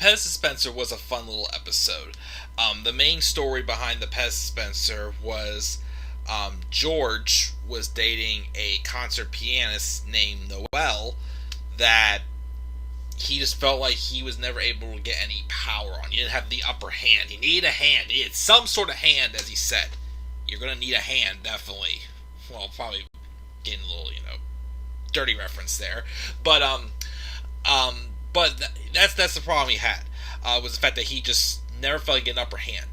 Pez Dispenser was a fun little episode. The main story behind the Pez Dispenser was George was dating a concert pianist named Noel that he just felt like he was never able to get any power on. He didn't have the upper hand. He needed a hand. He needed some sort of hand, as he said. You're going to need a hand, definitely. Well, probably getting a little, dirty reference there. That's the problem he had, was the fact that he just never felt like an upper hand.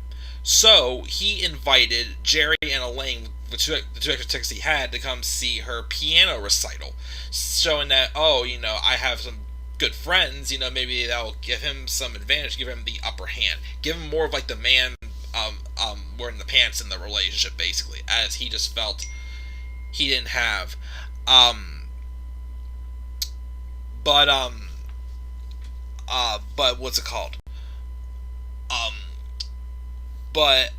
So he invited Jerry and Elaine, the two extra tickets he had, to come see her piano recital, showing that, I have some good friends, maybe that'll give him some advantage, give him the upper hand, give him more of like the man wearing the pants in the relationship, basically, as he just felt he didn't have. But what's it called? But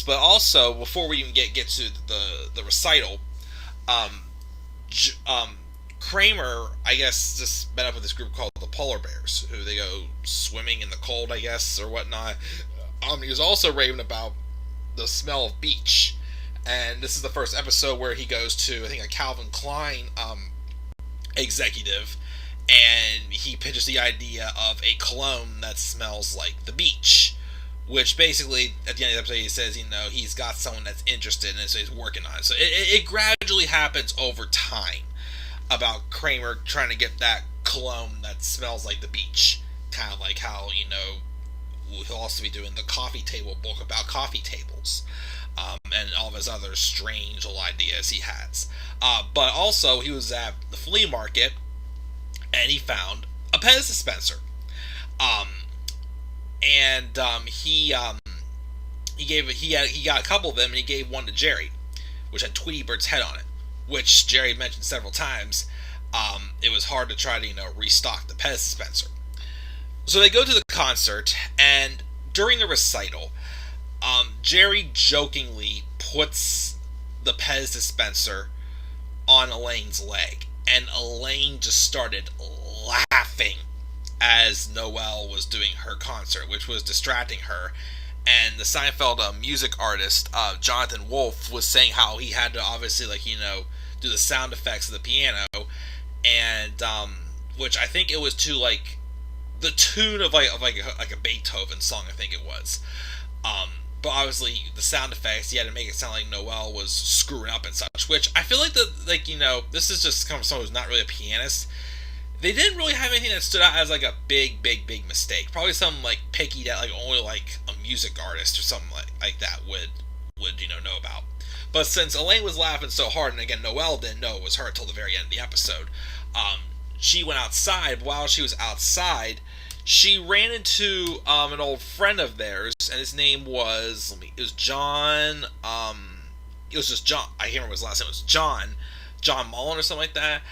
also, before we even get to the recital, Kramer, I guess, just met up with this group called the Polar Bears, who they go swimming in the cold, I guess, or whatnot. He was also raving about the smell of beach, and this is the first episode where he goes to, I think, a Calvin Klein executive, and he pitches the idea of a cologne that smells like the beach, which basically, at the end of the episode, he says, he's got someone that's interested in it, so he's working on it. So it gradually happens over time about Kramer trying to get that cologne that smells like the beach. Kind of like how, he'll also be doing the coffee table book about coffee tables, and all of his other strange little ideas he has. But also, he was at the flea market, and he found a Pez dispenser. He got a couple of them, and he gave one to Jerry, which had Tweety Bird's head on it, which Jerry mentioned several times. It was hard to try to restock the Pez dispenser. So they go to the concert, and during the recital, Jerry jokingly puts the Pez dispenser on Elaine's leg, and Elaine just started laughing as Noelle was doing her concert, which was distracting her. And the Seinfeld music artist, Jonathan Wolff, was saying how he had to obviously, do the sound effects of the piano, and which I think it was to the tune of a Beethoven song, I think it was. But obviously the sound effects, he had to make it sound like Noelle was screwing up and such, which I feel like this is just coming from someone who's not really a pianist. They didn't really have anything that stood out as a big mistake. Probably something picky that only a music artist or something like that would know about. But since Elaine was laughing so hard, and again Noelle didn't know it was her until the very end of the episode, she went outside. While she was outside, she ran into an old friend of theirs, and his name was John. It was just John. I can't remember his last name. It was John Mullen or something like that.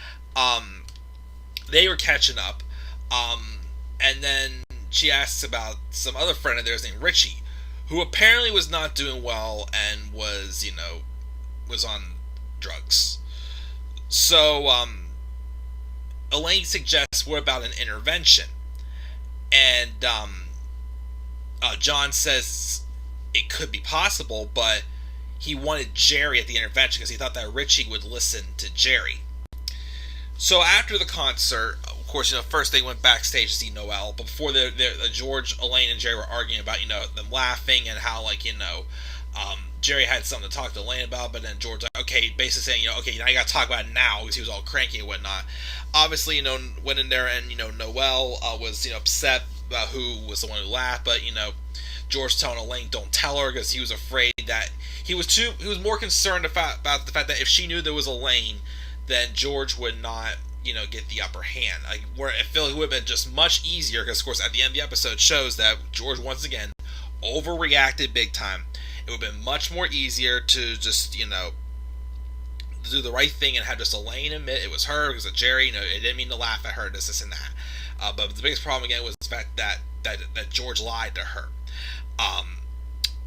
They were catching up, and then she asks about some other friend of theirs named Richie, who apparently was not doing well and was on drugs. So Elaine suggests, what about an intervention? And John says it could be possible, but he wanted Jerry at the intervention because he thought that Richie would listen to Jerry. So after the concert, of course, first they went backstage to see Noelle, but before George, Elaine, and Jerry were arguing about, them laughing and how, Jerry had something to talk to Elaine about, but then George, basically saying, okay, now you gotta talk about it now, because he was all cranky and whatnot. Obviously, went in there and, Noelle was, upset about who was the one who laughed, but, George telling Elaine don't tell her, because he was afraid that, he was more concerned about the fact that if she knew there was Elaine, then George would not, get the upper hand. Where I feel it would have been just much easier, because, of course, at the end of the episode shows that George, once again, overreacted big time. It would have been much more easier to just, do the right thing and have just Elaine admit it was her, because of Jerry, it didn't mean to laugh at her, this and that. But the biggest problem, again, was the fact that George lied to her.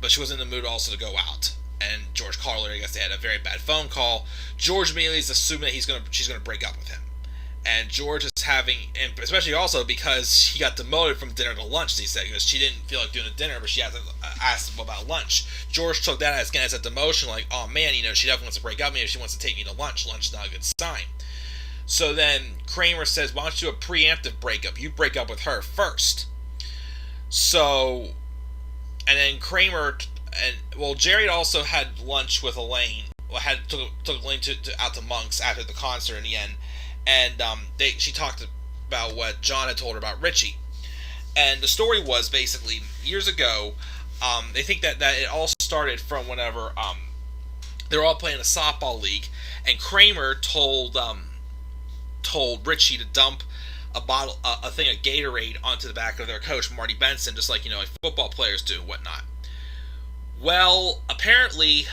But she was in the mood also to go out. And George called her. I guess they had a very bad phone call. George immediately is assuming that she's gonna break up with him, And George is having, and especially also because he got demoted from dinner to lunch. He said because she didn't feel like doing a dinner, but she had to ask him about lunch. George took that as a demotion, like, oh man, she definitely wants to break up. Maybe she wants to take me to lunch. Lunch is not a good sign. So then Kramer says, why don't you do a preemptive breakup? You break up with her first. So, and then Kramer, Jerry also had lunch with Elaine. Well, took Elaine out to Monk's after the concert in the end. And she talked about what John had told her about Richie. And the story was basically, years ago, they think that it all started from whenever they were all playing a softball league, and Kramer told Richie to dump a thing of Gatorade onto the back of their coach, Marty Benson, just like football players do and whatnot. Well, apparently,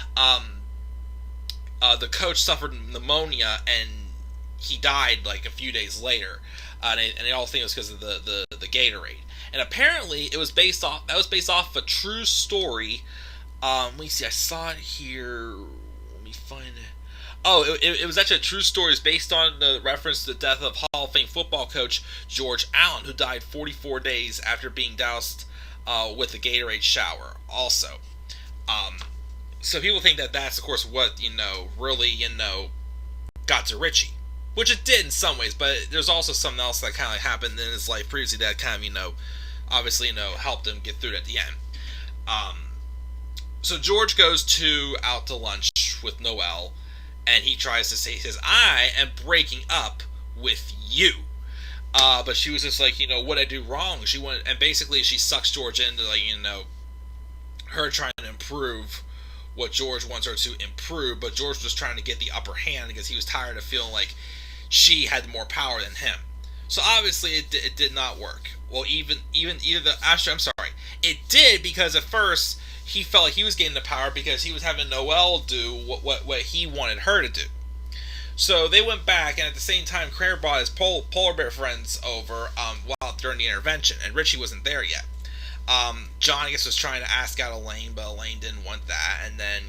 the coach suffered pneumonia and he died like a few days later, and they all think it was because of the Gatorade. And apparently, that was based off a true story. Let me see, I saw it here. Let me find it. Oh, it was actually a true story. It's based on the reference to the death of Hall of Fame football coach George Allen, who died 44 days after being doused with a Gatorade shower. Also, so people think that that's, of course, what really got to Richie. Which it did in some ways, but there's also something else that kind of happened in his life previously that kind of, obviously, helped him get through it at the end. So George goes out to lunch with Noelle, and he says, I am breaking up with you. But she was just like, what I do wrong? And basically she sucks George into, her trying to improve what George wants her to improve, but George was trying to get the upper hand because he was tired of feeling like she had more power than him. So obviously it did not work. Well, it did, because at first he felt like he was getting the power because he was having Noelle do what he wanted her to do. So they went back, and at the same time, Kramer brought his polar bear friends over during the intervention, and Richie wasn't there yet. John, I guess, was trying to ask out Elaine, but Elaine didn't want that, and then,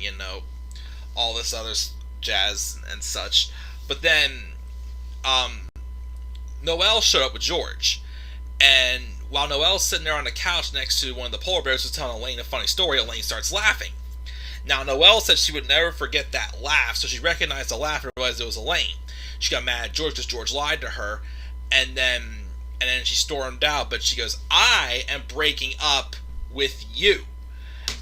all this other jazz and such. But then, Noelle showed up with George, and while Noelle's sitting there on the couch next to one of the polar bears who's telling Elaine a funny story, Elaine starts laughing. Now, Noelle said she would never forget that laugh, so she recognized the laugh and realized it was Elaine. She got mad at George because George lied to her, and then she stormed out, but she goes, I am breaking up with you.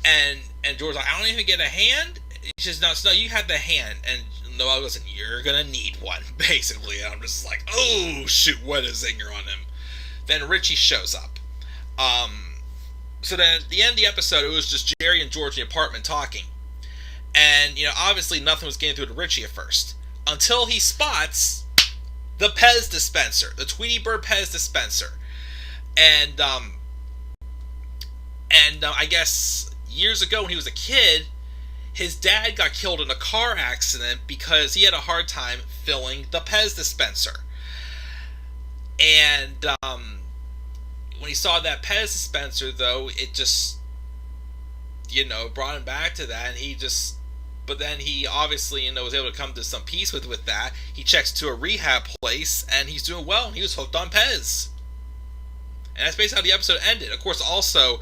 And George's like, I don't even get a hand? She says, no, you had the hand. And Noelle goes, you're going to need one, basically. And I'm just like, oh, shoot, what a zinger on him. Then Richie shows up. So then at the end of the episode, it was just Jerry and George in the apartment talking. And, obviously nothing was getting through to Richie at first. Until he spots the Pez Dispenser, the Tweety Bird Pez Dispenser. And I guess years ago when he was a kid, his dad got killed in a car accident because he had a hard time filling the Pez dispenser. And when he saw that Pez dispenser, though, it just, brought him back to that, and but then he obviously, was able to come to some peace with that. He checks to a rehab place, and he's doing well, and he was hooked on Pez. And that's basically how the episode ended. Of course, also,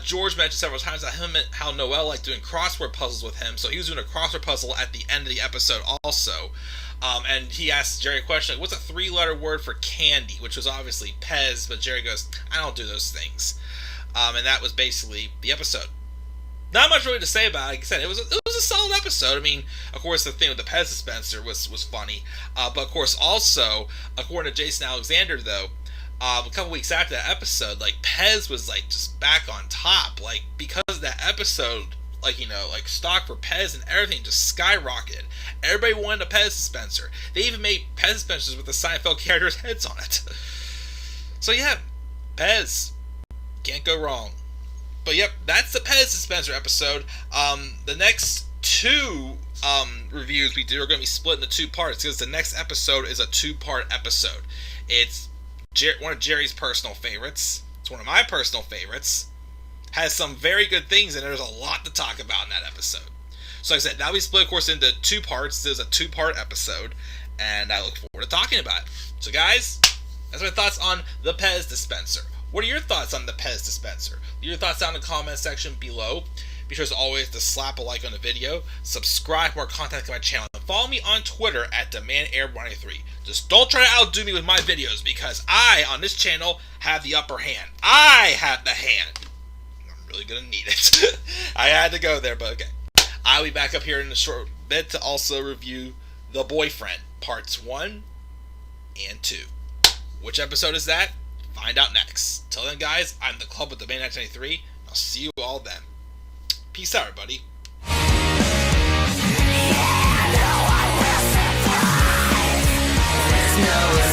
George mentioned several times how Noelle liked doing crossword puzzles with him, so he was doing a crossword puzzle at the end of the episode also. And he asked Jerry a question, like, what's a 3-letter word for candy? Which was obviously Pez, but Jerry goes, I don't do those things. And that was basically the episode. Not much really to say about it. Like I said, it was a solid episode. I mean, of course, the thing with the Pez dispenser was funny. But, of course, also, according to Jason Alexander, though, a couple weeks after that episode, like, Pez was, like, just back on top. Like, because of that episode, like, stock for Pez and everything just skyrocketed. Everybody wanted a Pez dispenser. They even made Pez dispensers with the Seinfeld characters' heads on it. So, yeah, Pez. Can't go wrong. But, yep, that's the Pez dispenser episode. The next two reviews we do are going to be split into 2 parts, because the next episode is a 2-part episode. It's one of Jerry's personal favorites. It's one of my personal favorites. Has some very good things, and there's a lot to talk about in that episode. So like I said, now we split, of course, into 2 parts. There's a 2-part episode. and I look forward to talking about it. So guys, that's my thoughts on the Pez Dispenser. What are your thoughts on the Pez Dispenser? Leave your thoughts down in the comment section below. Be sure as always to slap a like on the video, subscribe for more content to my channel, and follow me on Twitter at DemandAir93. Just don't try to outdo me with my videos, because I, on this channel, have the upper hand. I have the hand. I'm really going to need it. I had to go there, but okay. I'll be back up here in a short bit to also review The Boyfriend, Parts 1 and 2. Which episode is that? Find out next. Till then, guys, I'm the Club with Demand93. I'll see you all then. Peace out, everybody. Yeah, no, I will survive. There's no